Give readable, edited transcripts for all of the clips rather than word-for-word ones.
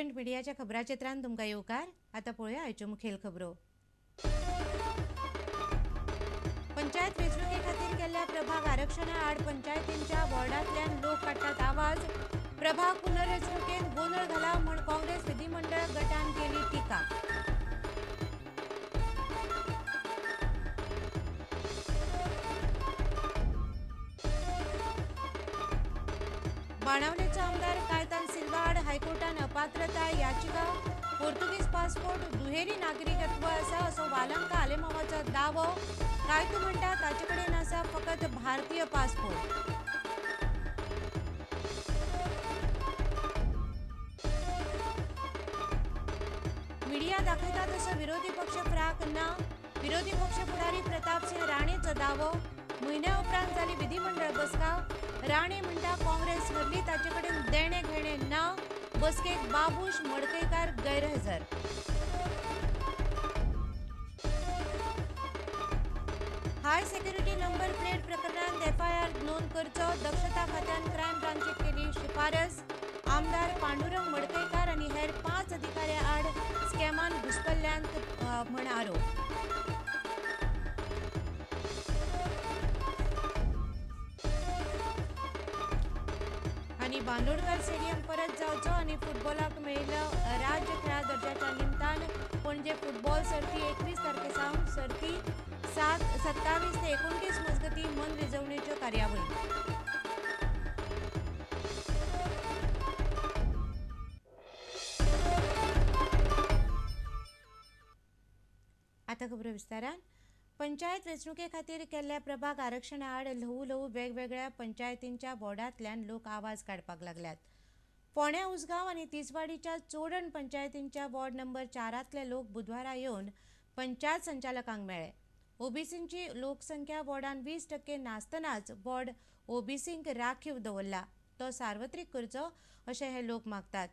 Print मिडियाच्या खबराचित्रांत तुमकां येवकार. आतां पळोवया आयच्यो मुखेल खबरो. पंचायत वेंचणुके खातीर केल्ल्या प्रभाग आरक्षणा आड पंचायतींच्या वॉर्डांतल्यान लोक काडटात आवाज. प्रभाग पुनर्रचणुकेंत गोंधळ घाला म्हूण काँग्रेस विधीमंडळ गटान केली टिका. बाणावलेचो आमदार कायतान सिल्वा आड हायकोर्टान अपात्रताय याचिका. पोर्तुगीज पासपोर्ट दुहेरी नागरिकत्व आसा असो वालंका आलेमावाचो दावो. कायतो म्हणटा ताचे कडेन आसा फकत भारतीय पासपोर्ट. मिडिया दाखयता तसो विरोधी पक्ष फुडाक ना. विरोधी पक्ष फुडारी प्रताप सिंह राणेचो दावो. म्हयन्या उपरांत जाली विधीमंडळ बसका. राणे म्हणटा काँग्रेस हरली ताचे कडेन देणे घेणे ना. बसकेक बाबूश मडकयकार गैरहजर. हाय सेक्युरिटी नंबर प्लेट प्रकरणांत एफआयआर नोंद करचो. दक्षता खात्यान क्रायम ब्रांचीक केली शिफारस. आमदार पांडुरंग मडकयकार आनी हेर 5 अधिकाऱ्या आड स्कॅमान घुसपल्ल्यांत म्हण आरोप. आनी बांदोडकर स्टेडियम परत जावचो आनी फुटबॉलाक मेळिल्लो राज्य खेळा दर्जाच्या निमतान पणजे फुटबॉल सर्ती 21 तारखेसावन सर्ती 27 ते 29 मजगती मन रिजवणेच्यो कार्यावळी. आतां खबरो विस्तारान. पंचायत वेंचणुके खातीर केल्ल्या प्रभाग आरक्षणा आड ल्हवू वेगवेगळ्या पंचायतींच्या वॉर्डांतल्यान लोक आवाज काडपाक लागल्यात. फोंड्या उसगांव आनी तिसवाडीच्या चोडण पंचायतींच्या वॉर्ड नंबर 4 लोक बुधवारा येवन पंचायत संचालकांक मेळ्ळे. ओबीसींची लोकसंख्या वॉर्डान 20% नासतनाच वॉर्ड ओबीसींक राखीव दवरला. तो सार्वत्रीक करचो अशें हे लोक मागतात.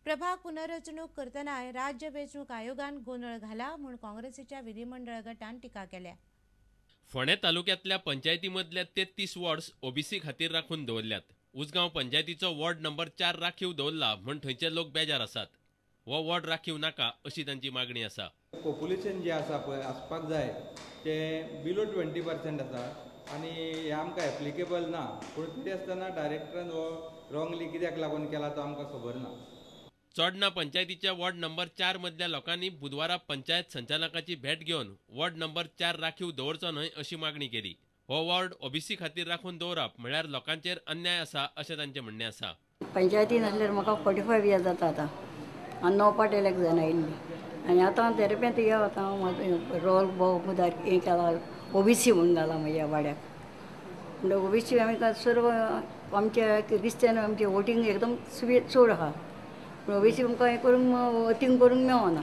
प्रभाग पुनर्रचणूक करतनाय राज्य वेंचणूक आयोगान गोंधळ घाला म्हूण काँग्रेसीच्या विधीमंडळ गटान टिका केल्या. फोंड्या तालुक्यांतल्या पंचायतीमदले 33 वॉर्ड्स ओबीसी खातीर राखून दवरल्यात. उसगांव पंचायतीचो वॉर्ड नंबर 4 राखीव दवरला म्हूण थंयचे लोक बेजार आसात. हो वॉर्ड राखीव नाका अशी तांची मागणी आसा. पॉप्युलेशन जे आसा पळय आसपाक जाय ते बिलो 20% आसा आनी हे आमकां एप्लिकेबल ना. पूण तरी आसतना डायरेक्टरान हो रॉंगली कित्याक लागून केला तो आमकां खबर ना. चोडणा पंचायतीच्या वॉर्ड नंबर 4 मदल्या लोकांनी बुधवारा पंचायत संचालकाची भेट घेवन वॉर्ड नंबर 4 राखीव दवरचो न्हय अशी मागणी केली. हो वॉर्ड ओबीसी खातीर राखून दवरप म्हळ्यार लोकांचेर अन्याय आसा अशें तांचें म्हणणें आसा. पंचायतीन आसल्यार म्हाका 45 इयर्स जाता आतां आनी 9 पाट इलेक्शन आयिल्ली आनी आतां तेरेपेंत या आतां रोल मुदार हें केला ओबीसी म्हणून घाला म्हज्या वाड्याक. म्हणजे ओबीसी आमी सर्व आमच्या क्रिस्टियन आमचे वोटींग एकदम चड आहा. ओबीसी आमकां हें करूंक वोटींग करूंक मेळना.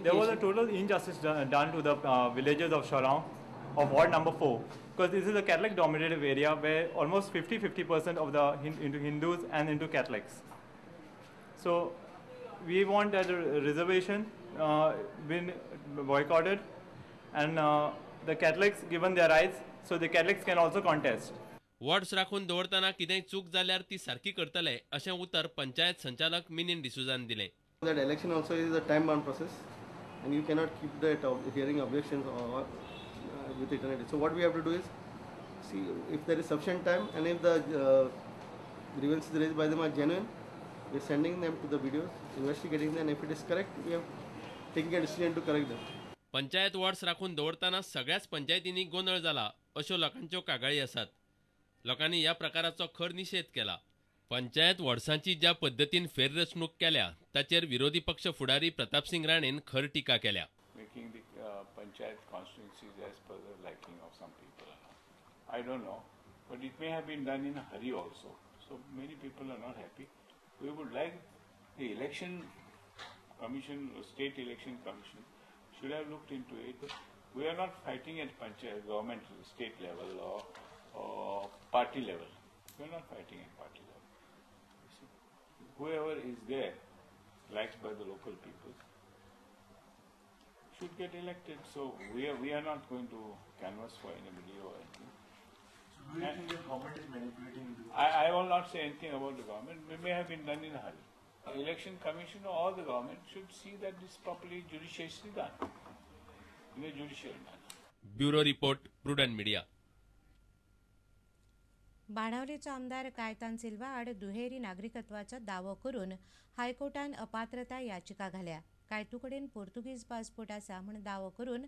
There was a total injustice done to the villages of Shorao of ward number 4 because this is a Catholic dominated area where almost 50% of the into Hindus and into Catholics. So we want that reservation been boycotted and the Catholics given their rights so the Catholics can also contest. Wards राखून दवरतना कितेंय चूक जाल्यार ती सारकी करतले अशें उतर पंचायत संचालक मिनीन डिसुजान दिलें. That election also is a time bound process and you cannot keep that hearing objections or with eternity. So what we have to do is see if there is sufficient time and if the grievances raised by them are genuine, we are sending them to the videos, investigating them, and if it is correct, we are taking a decision to correct them. Panchayat wards राखून दवरतना सगळ्याच पंचायतींनी गोंधळ जाला अश्यो लोकांच्यो कागाळी आसात. लोकांनी ह्या प्रकाराचो खर निशेध केला. पंचायत वॉर्ड्सांची ज्या पद्दतीन फेररचणूक केल्या ताचेर विरोधी पक्ष फुडारी प्रताप सिंग राणेन खर टिका केल्या. Making the panchayat constituencies as per the liking of some people. I don't know, but it may have been done in a hurry also. So many people are not happy. We would like the election commission, state election commission, should have looked into it. We are not fighting at panchayat, government, state level or party level. We are not fighting at party level. Whoever is there, liked by the local people, should get elected. So we are not going to canvass for anybody or anything. So do you think the government is manipulating? I will not say anything about the government. It may have been done in a hurry. Election Commission or the government should see that this properly judiciously done in a judicial manner. Bureau report Prudent media. बाणावलेचो आमदार कायतान सिल्वा आड दुहेरी नागरिकत्वाचो दावो करून हायकोर्टान अपात्रता याचिका घाल्या. कायतू कडेन पोर्तुगीज passport आसा म्हूण दावो करून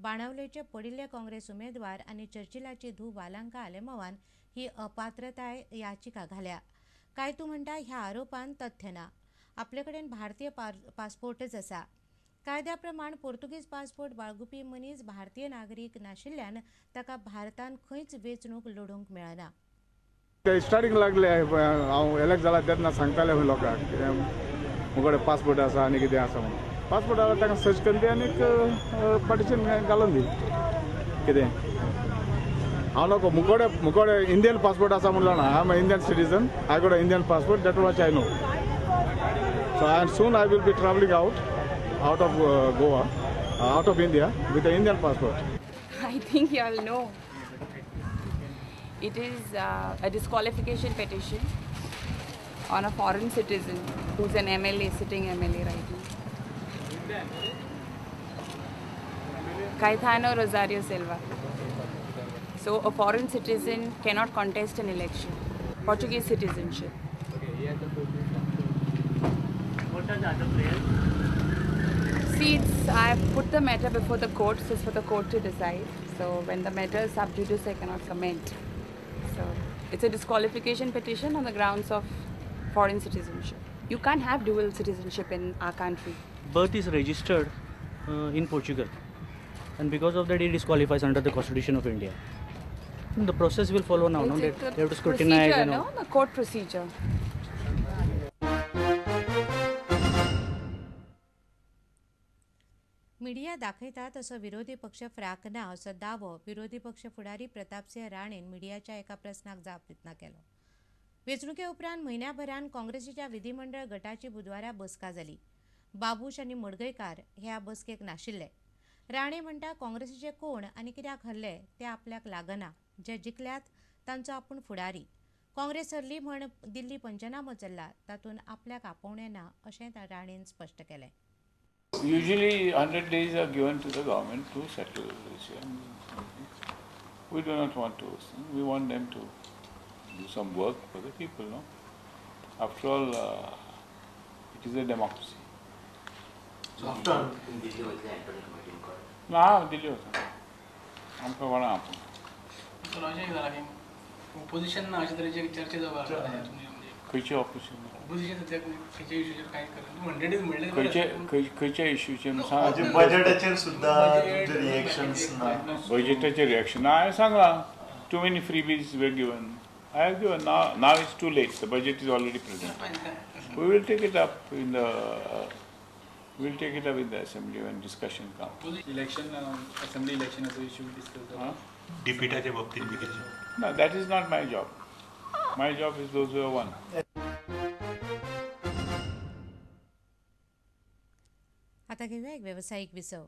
बाणावलेचे पडिल्ले काँग्रेस उमेदवार आनी चर्चिलाची धूव वालांका आलेमावान ही अपात्रताय याचिका घाल्या. कायतू म्हणटा ह्या आरोपांत तथ्य ना. आपले कडेन भारतीय पासपोर्टच आसा. कायद्या प्रमाण पोर्तुगीज पासपोर्ट बाळगुपी मनीस भारतीय नागरीक नाशिल्ल्यान ताका भारतांत खंयच वेंचणूक लडोवंक मेळना. स्टार्टिंग लागले हांव इलेक्ट जाला तेन्ना सांगताले खंय लोकांक मुगोडे पासपोर्ट आसा आनी कितें आसा म्हणून. पासपोर्ट आसा ताका सर्च करून दी आनीक पार्टिशन घालून दी कितें. हांव नको मुकोडे इंडियन पासपोर्ट आसा म्हणलो ना. I am Indian citizen. I got a Indian passport that which I know. So and soon I will be travelling out of Goa, out of India with an Indian passport. I think you all know. It is a disqualification petition on a foreign citizen who's an MLA, sitting MLA right now. Caetano Rosario Silva. So a foreign citizen cannot contest an election. Portuguese citizenship. What are the other players? See, I have put the matter before the court, so it's for the court to decide. So when the matter is sub judice, I cannot comment. So it's a disqualification petition on the grounds of foreign citizenship. You can't have dual citizenship in our country. Birth is registered in Portugal, and because of that, it disqualifies under the Constitution of India. The process will follow now. No? They have to scrutinize. Procedure, no? The court procedure. Media दाखयतात असो विरोधी पक्ष frock ना असो दावो विरोधी पक्ष फुडारी प्रतापसिंह राणेन मिडियाच्या एका प्रस्नाक जाप दितना केलो. वेंचणुके उपरांत म्हयन्याभरान काँग्रेसीच्या विधिमंडळ गटाची बुधवारा बसका जाली. बाबूश आनी मडगयकार ह्या बसकेक नाशिल्ले. राणे म्हणटा काँग्रेसीचे कोण आनी कित्याक हरले ते आपल्याक लागना. जे जिखल्यात तांचो आपूण फुडारी. काँग्रेस हरली म्हण दिल्ली पंचनामो चल्ला तातूंत आपल्याक आपोवणें ना अशें राणेन स्पश्ट केलें. Usually 100 days are given to the government to settle the issue. We do not want to. We want them to do some work for the people, no? After all, it is a democracy. So after Delhi was the internal committee in court. No, Delhi was. आमकां कोणा आपूण. So अशें जाला की opposition ना अशे तरेचे चर्चे जावपाक लागल्या तुमी म्हणजे खंयचे ऑपोजिशन ओपोजिशन सद्याक खंयच्या इश्यूचेर कांय करना. 100 days म्हणले खंयच्या इश्यूचेर सांग. बजेटाचेर सुद्दां रिएक्शन्स ना. बजेटाचेर रिएक्शन हांवें सांगलां. Too many freebies were given. I have given. Now it's too late. The budget is already present. We will take it up in the assembly when discussion comes. Election, assembly election as issue discussed. डिपिटाच्या बाबतीत बी कितें? No, that is not my job. My job is those who have won. आता घेऊया एक व्यावसायिक विसव.